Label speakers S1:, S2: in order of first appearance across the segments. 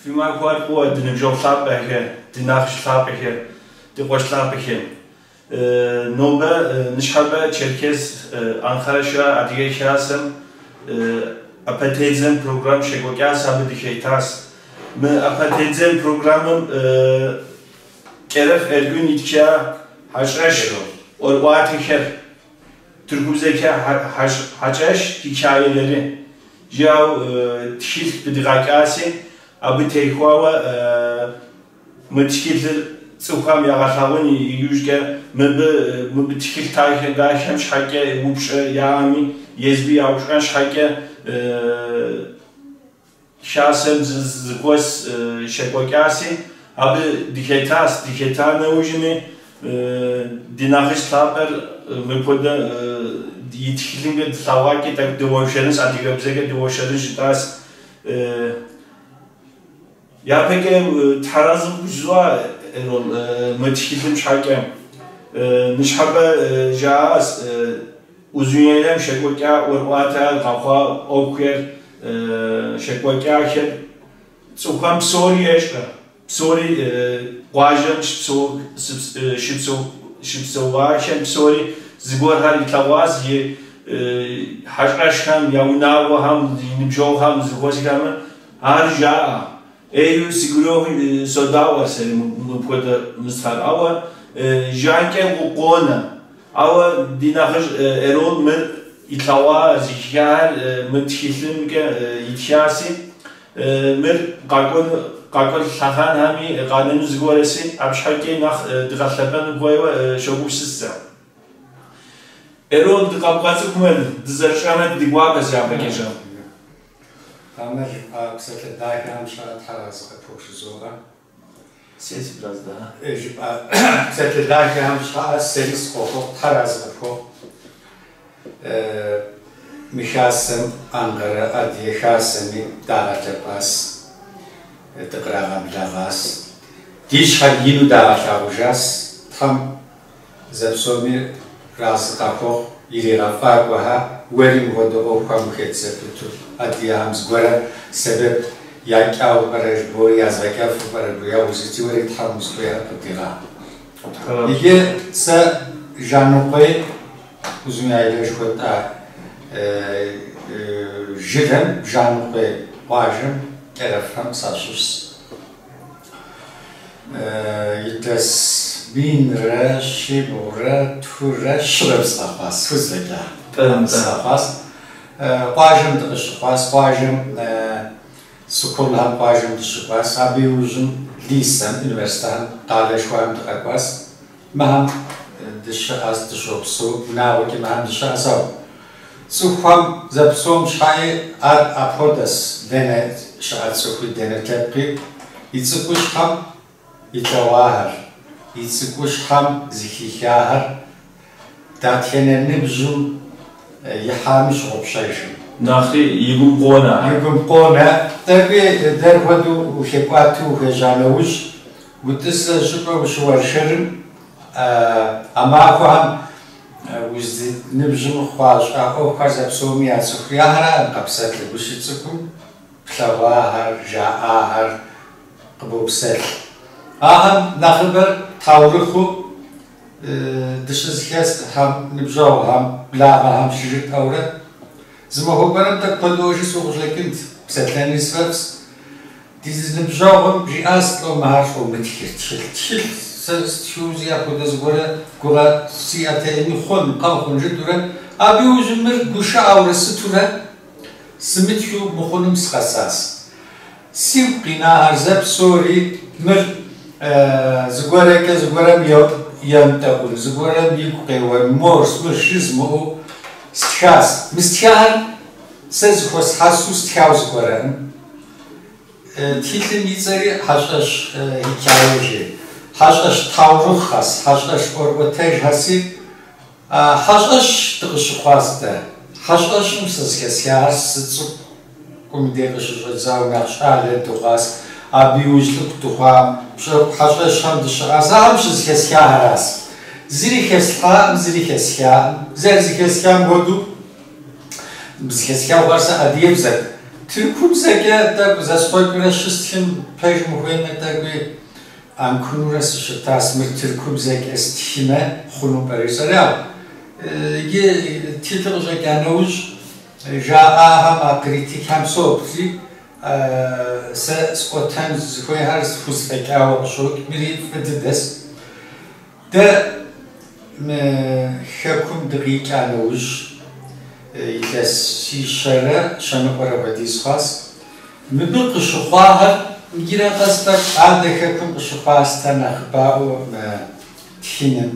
S1: فيما قال قوة دنجوب ثابه دناخ ثابه دقوش ثابه نوبة نشحبة تشركز أنخرة شا أدية شاسم أبتدزن برنامج شغوكيا سابد دخيتاس م أبتدزن برنامج كرف الgün itkiya haşraş orvatihir Türkümüzdeki haşraş hikayeleri ya tişil bidigakası abi tehva mıtişil Sukham yağışların yüzge mı tişil tarihin gayşem şake mupş yani yezbi yağışkan şake şahsem zgos şekokyası abi diketane ujini dinahis taper mıpoda yetişkilinge savaki tak devoşeriniz adigabzege devoşeriniz tas ya peki tarazım güzva erol mıtişkilim şake nişhabe jaz uzunyeylem şekokya orvata kafa okuyer şekokya her Sukham sorry eşka sorry Guajem şipsovachem sorry zgor har itavaz ye hashkashkam yaunavaham nibjoham zgozgam harja eyu siguro sodawa sel mupoda mustar awa janke qona awa dinahj erol mer itavaz yar mutkhilin ke ityasi mer قاكل خان همي قانون زغورسي ابشحكي نخ دغلبن غويو شوبوسسا эрон дقابقاتكمل دزرشامت دغوابس يابكيشا
S2: Kamer kısaca dahiyam şahat harazı pokşuzora
S1: Ses biraz daha
S2: kısaca dahiyam şahat selis koku harazı pok Mihasem Ankara Adiye Hasemi Dağatepas تقرأ بلاغاس ديش خلينو داعش عوجاس تام زبسومي راس قاكو يري غفار وها وريم هدو أوكام كتسبتو أديهم زغورا سبب ياكاو برج بو يازغاكا فبرج بو ياوزيتي وري تحمس بيها بديغا يجي سا جانوقي وزن عيلش خطا جدن جانوقي واجم Erefram saçus. Yitles binre, şibure, ture, şurabs afas, huzveka. Afas. Pajım dışı pajım sukulhan pajım dışı pas. Abi uzun lisen, üniversiten, taleşvayım dışı pas. Maham dışı az dışı opsu, navaki maham dışı asav. Sukham zapsom şayı ad apodas denet. شعات سوكو دينا تلقي يتسكوش خم يتواهر يتسكوش خم زكي خاهر تاتينا نبزو يحامش غبشايشو
S1: ناخي يقوم قونا
S2: تبي درودو وشيكواتو وخجانوش وتسا شكو وشوار شرم أماكو هم وزي نبزو خواش أو خرزب سوميات سخياهرا قبسات لبوشي تسكو Şavahar, Jahar, Qbubsel. Aham nakhber tawrikhu dışızkes ham nibjaw ham blaga ham shijit awra. Zmahobaram tak padoji soğuzlakint psetlani svabs. Diz nibjawam jias lo mahar o metkir tchil. Saz shuzya kodas gora gora siyate ni khon qawkhun jidura abi uzmir gusha awrası tura سمتيو مخونم سخصاص سيب قنا هرزب سوري مر زغورك زغورم يمتقول زغورم يقوي ومورس مرشزمو استخاص مستخار سزخوس حسوس تخاوز غورم تيتن يزري حشش حكايجي حشش تاورخ خاص حشش اوربتاج حسي حشش تقش خواسته Haşlaşım sızkes yar sıçıp kumdekişi zavna şale tuğas abi uzluk tuğam şu haşlaşım dışarı zam sızkes yaras zirikes ya zerikes ya bodu bizkes ya varsa adiyem zat Türk'üm zeka da zaskoy güreşistkim pej muhuyene da bir ankunurası şu tasmir Türk'üm zek estime khunu parisara. Ye titre zeka nouj jaa ham kritik ham sopsi se skotan zkoy har fusfeka şu miri fedides de حكم دقيق على وجه إذا شيشرة شنو برباديس خاص مبلغ شقاها مجرى قصدك عاد حكم شقاها استنخباء ما تحين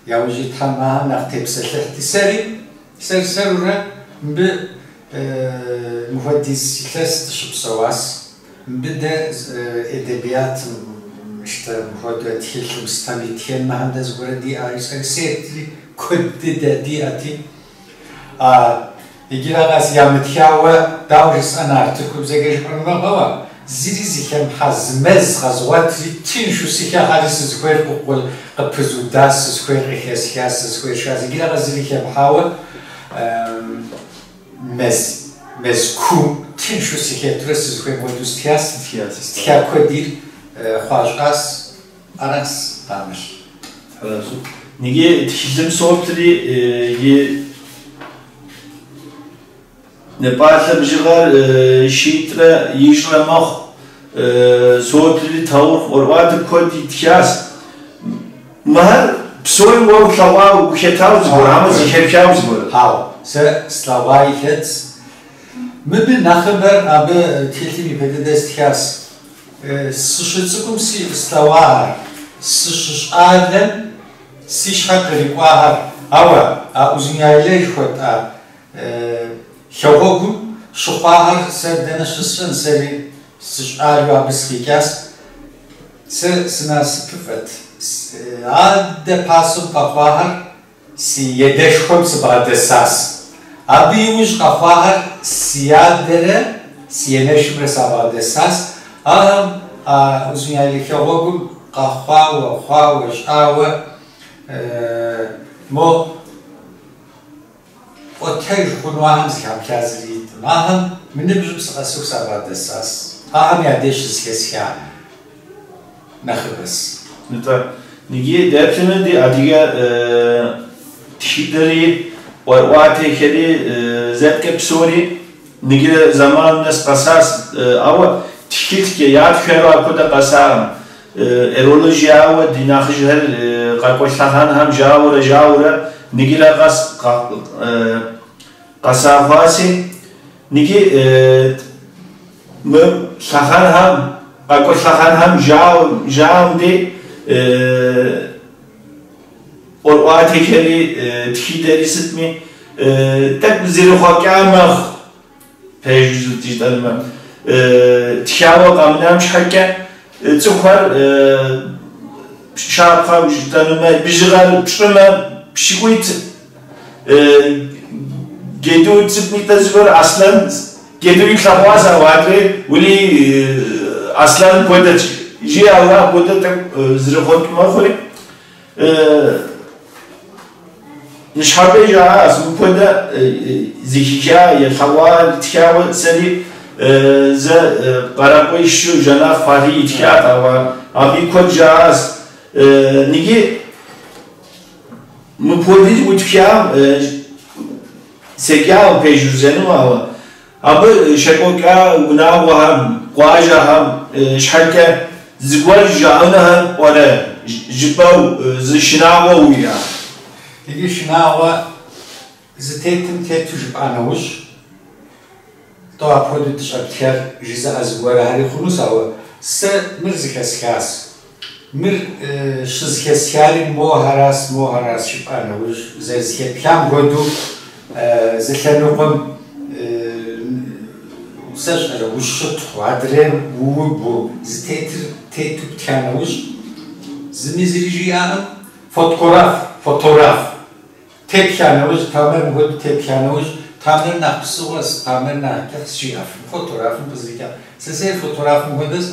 S2: يوجي تحمها نقتب سلح تساري سرسرة ب مهندس ثلاث تشب سواس بدأ إدبيات işte burada tiyatro stani tiyen mahandas göre di aysa setli kodde de di ati igiragas yamityawa davris anartı kubzege jpranma hava ziri zikem hazmez gazwatri tin şu sika halisiz koyr kokol qapuzudas koyr khasias koyr şaz igiragas ziri kem hava mez ku tin şu sika turesiz koyr modus tias kodir خواهش آرس دامش.
S1: نیگه تیزم صحبتی یه نپاته بجگر شیتره یشله مخ صحبتی تاور ورواد کدی تیاس مهر بسوی و سلوا و بخیتاوز بود همه زیکرکاوز بود.
S2: هاو سه سلوایی هست مبین نخبر آب تیلی میپده دست تیاس سشتكم سي استوار سش آدم سيش حق رقواه أوا أوزنيايلي خد شوكم شقاهر سردنا شسرن سري سش آلوا بسكيكاس سناس كفت عاد باسم قفاهر سي يدشكم سبعد الساس أبي وش قفاهر سيادره سينشم رسابد الساس أهم أوزنيايلي خواجم قخوا شاوة مو أتيج خنوهم زكام كازريت أهم من نبجم سقسوك سبعد الساس أهم يعديش سكسيا نخبس
S1: نتا نيجي دابتنا دي أديجا تشيدري ورواتي كذي زاد كبسوري نيجي زمان ناس قصاص أو تشكيلك ياد خيرا كده قسام إيرولوجيا وديناخ جهل قاقوش ثان هم جاورة نيجي لقص قسافاسي نيجي ثان هم قاقوش ثان هم جاو دي أورواتي كلي تخيدري ستمي تك زيرو خاكامخ بيجوز تجدالما تخاوة قامنام شحكة تخور شابخا وجدانما بجغال بشرما بشيكويت جدو تسبني تزور أصلا جدو يخلقوازا وادري ولي أصلا كودت جي الله كودت زرخوت ما خوري نشحبه جاء أصلا كودا زيكيكا يخلقوا تخاوة سري ز قرقوی شو جنا فاری اتیات آوا آبی کد جاز نگی مپودی وتکیام سکیام پیجوزنو آوا آب شکوکا وناو هم قواجه هم شحکه زگوال جاونه هم وره جباو زشناو ویا
S2: نگی شناو زتیتم تیتو جبانوش تو أبغى تشاركير جزء أزواج هذه خلوص أو مرزق أسكاس مر شزكسياري مو هراس شوف أنا وش زي كلام قدو زي كانوا سجل وشط وعدرين وبو زي تيتو كانوا وش زميزريجي أنا فوتوغراف تيت كانوا وش تامر قدو تيت كانوا وش تامر نقصوس تامر نقصياف fotoğrafın bizlikya size fotoğrafın koyduz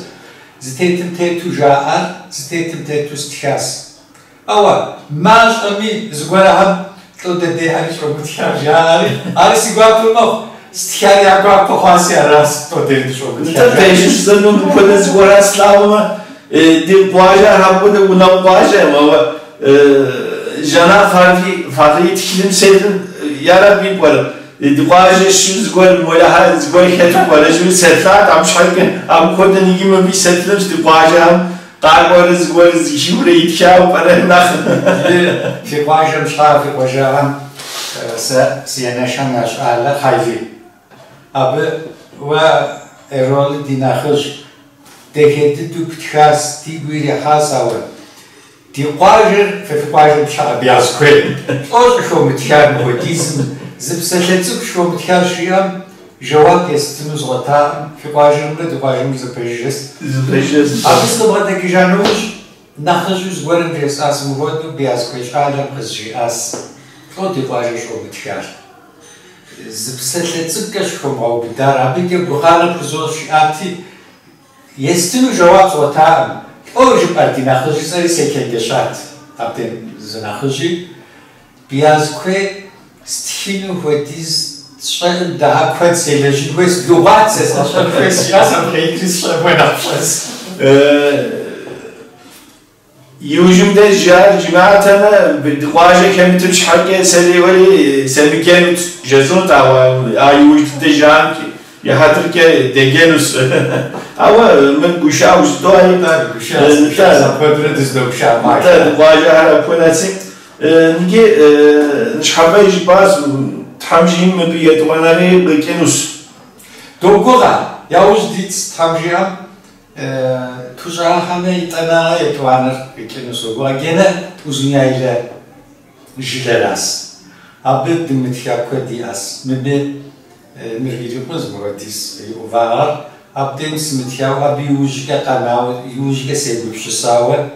S2: zitetim tetu jaar zitetim tetu stihas ama maaş ami zgora ham to de hani çok mutiyar jaar ari sigwatulmo Stihar yapmak pohası yaras to dedi şu.
S1: Tabii tecrübelerim bu kadar zor aslama de boğaca hambu da buna boğaca ama jana farklı etkilim sevdim yara bir var. De boğaca şu zor mola zor hetu var. Şu setlat am şarkı am kodun ilgimi bir setlim de boğaca Darbarız varız jure itşa para nak.
S2: Fi boğaca şarkı boğaca سينشان أشعال خايفي أبى وإرول ديناخش تهدد دكتخاس تيجي خاص أول تقاجر في قاجر بشعب ياسكوين أوش شو متخار موديزم زبسلتك شو متخار شيئا جواب يستنوز غطاء في قاجر مد قاجر زبجس أبى استبغى تكجانوش نخجوز ورن جس أسمو ودو بياسكوين عالم خزجي أس أودي قاجر شو متخار زبسلتك شو موجودار أبى تبغى بزوج أتي يستنو جواب غطاء أوج بردي نخجي سري سكيجشات أبى زنخجي بياسكوي ستينو وديز شغل ده كويس سيلجي كويس لغات أصلا كويس ياسم كيكريس شوي نفس
S1: يوجمده جار جماعتنا بدقواجه كم تمش حاجة سري ولي سمكين جزون تاوا أيوجده جام كي يحتر كي دجنوس أو من بوشا وستوه
S2: بوشا زبادر دزدو بوشا ما
S1: دقواجه هلا بوناسي نيجي نشحبه باز تحمجين مبيت وانا ري بكنوس
S2: دوغورا ياوز ديت تحمجيام توجا خامي تانا يتوانر بكنوس وغانا توزنيا الى جيلاس ابد متيا كودياس مبي نريدو بزموديس يوفار ابدم سمتيا ابي وجكا قناو يوجكا سيبو شساوه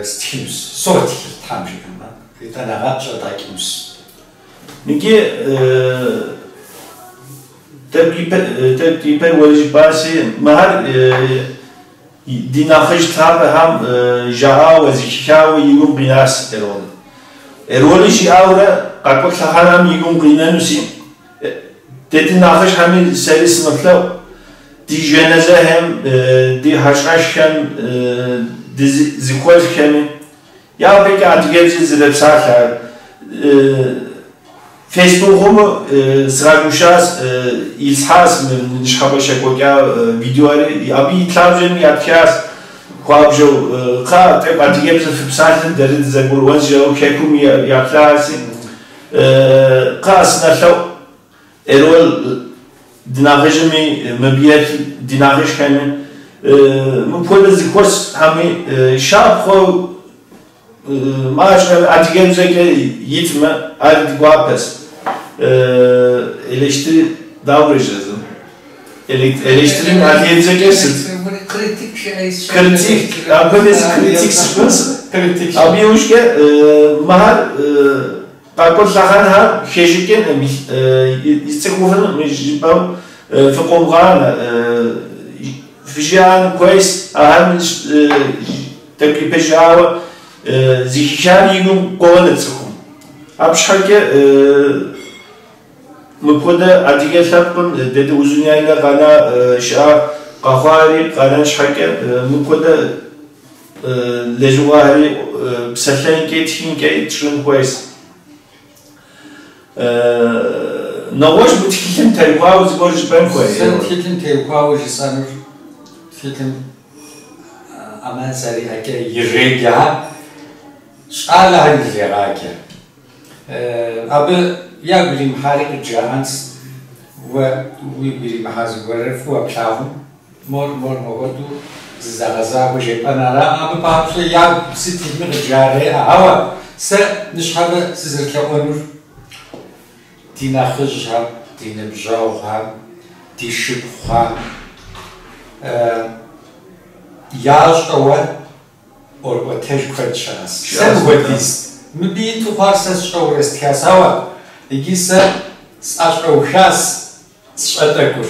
S2: ستيمس صوتي تحمجيام تانا غاتشا داكيمس
S1: نيجي تبقى ولج باسي مهر ديناخش تاب هم جاء وزكاء ويقوم بناس إرول شيء أورا قبل سهرام يقوم بنانوسي تديناخش هم سلس مثلا دي جنازة هم دي حشاش هم دي زكوال هم يا بيك أتجهز زلبسات فيسبوك هم سرعوشاس إلحاس من نشخبه شكوكا فيديوهاري أبي تلاجم يابكاس خوابجو قا تبقى تجيبز في بساتن درد زبور وانجو كيكوم يابكاسي قاس نشلو إرول ديناغجمي مبيت ديناغج كامل مبود زكوس همي شاب خو maaş atıgemze yitme artık guapes eleştiri davranacağız. Eleştirin atıgemze gelsin.
S2: Kritik şey.
S1: Kritik, abimiz kritik sıkıntı. Kritik. Abi hoş gel. Mahar bakın sahan ha şeşiken istekufun mecbur fikomgan fijan kois aham tepki peşağı زيشان يقوم قوانتهم. أبشحكي مبخدا أديك سبكم دد وزنيا إلى قنا شا قخاري قنا شحكي مبخدا لجواري بسلين كيتين كيتشون كويس. نواش بتكلم تلقاه وزبورج بين كويس.
S2: تكلم تلقاه وجسانر تكلم أما سري هكى يرجع شغالة هندي راكي أبى يقولي محارق الجهانس ويقولي محاز ورف وبشافهم مور مودو زغزا وجب أنا لا أبى بعرف يا ستي من الجاري أهوا س نشحب سزر كونور دينا خجها دينا بجاوها دي شبخها ياش أول or ateş kırças. Sen vadis. Mübi tuharsas şovrest kasawa. İgisa saşovşas şatakur.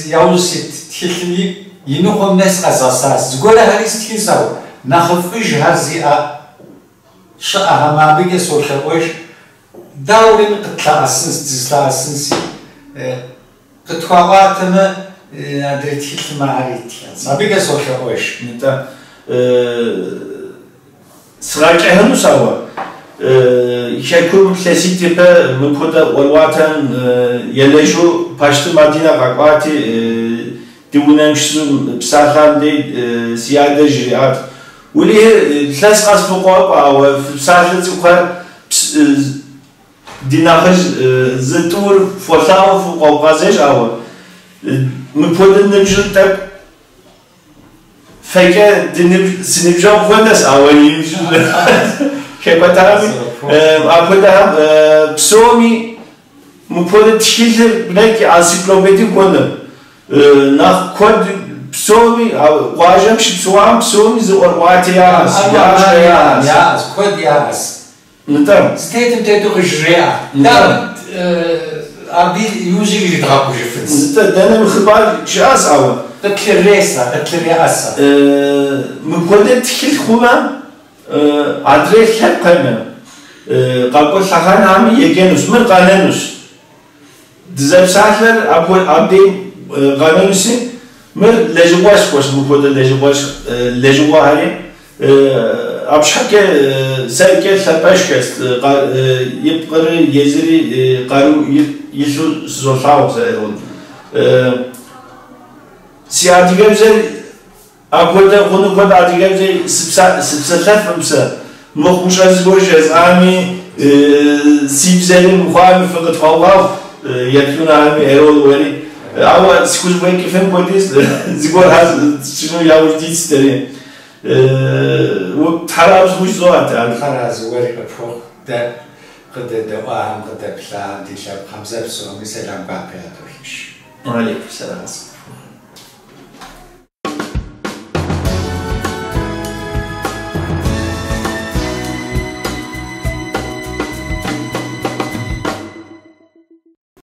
S2: Yavrusit tilmi yinu xomnes qasasas. Zgola haris tinsaw. Nakhfish hazia. Şahama bige soşaoş داوري قطع السنس قطعاتنا ندرت حتى ما عريت ما بيجا سوشا وش
S1: نتا سراج أهنو سوا يشكون كلاسيك تبع مكودا والواتن يلجو باشت مدينة قاقاتي دونانشون بساخان دي سيادة جريات وليه ثلاث قاس فوقه أو في بساخة تقول ديناخج زتور فوتاو فوق قازج أو مكودا نمجل تب فكر دنيب سنبجا فندس أو يمجل كبتامي أبدا بسومي مكودا تشيل بناك أنسيكلوبيدي كونه ناخ كود بسومي واجم شبسوام بسومي زور واتياس
S2: ياس كود ياس
S1: نتام
S2: ستيتم تيتو إجريا لا أبي يوجي يدربوا جفنس
S1: نتا دنا مخبار جاس أو
S2: تكلريسا تكلرياسا
S1: مكودا تشيل خوام أدري خير قيمة قبل سخان عمي يجينوس من قانونوس دزب ساعتler أبدي قانونوسي من لجواش خوش مكودا لجواش لجوا هاري أبشحك سايكل ثباش كست يبقر يزري قارو يسو زوجاو زايرون سيادي جبزي أقول خونو كود عادي جبزي سبسخف بمسا مخمش از گوش آمی سیبزنی مخواهی فقط خواهی یکیون آمی ایرول ولی اول سکوز باید که فهم کودیست زیگور هست چنو یاوش دیست داری و ترابز خوش زوات
S2: خلاص ولی بفرق ده قد دوام قد بلان دیشب خمسه بسومی سلام باقی اتوهیش
S1: علیکم سلام